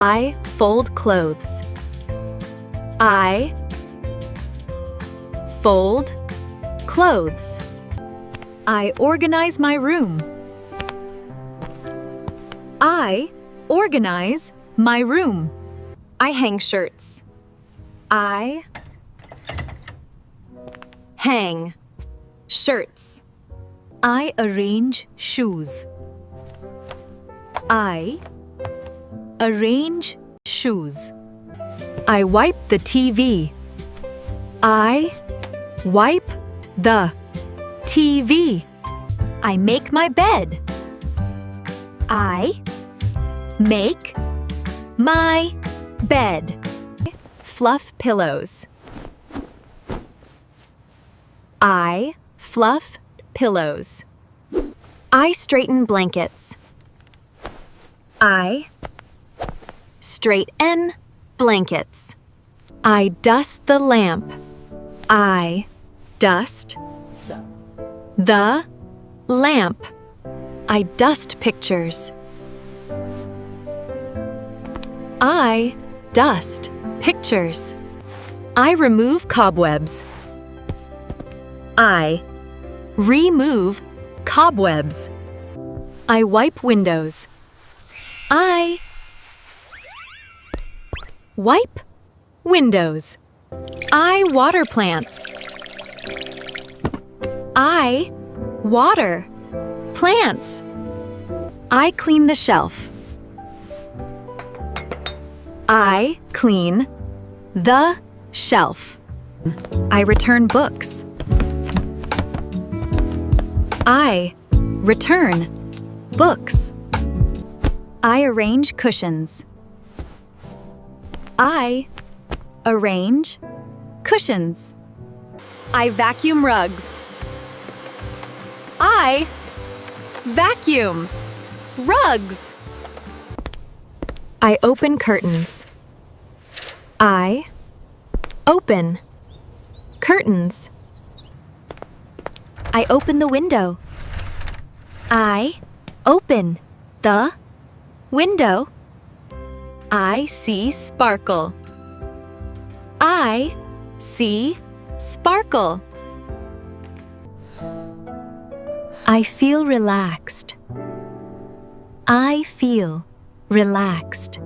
I fold clothes. I fold clothes. I organize my room. I organize my room. I hang shirts. I hang shirts. I arrange shoes. I arrange shoes. I wipe the TV. I wipe the TV. I make my bed. I make my bed. Fluff pillows. I fluff pillows. I straighten blankets. I straighten blankets. I dust the lamp. I dust the lamp. I dust pictures. I dust pictures. I remove cobwebs. I remove cobwebs. I wipe windows. I wipe windows. I water plants. I water plants. I clean the shelf. I clean the shelf. I return books. I return books. I arrange cushions. I arrange cushions. I vacuum rugs. I vacuum rugs. I open curtains. I open curtains. I open the window. I open the window. I see sparkle. I see sparkle. I feel relaxed. I feel relaxed.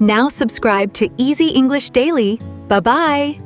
Now subscribe to Easy English Daily. Bye-bye.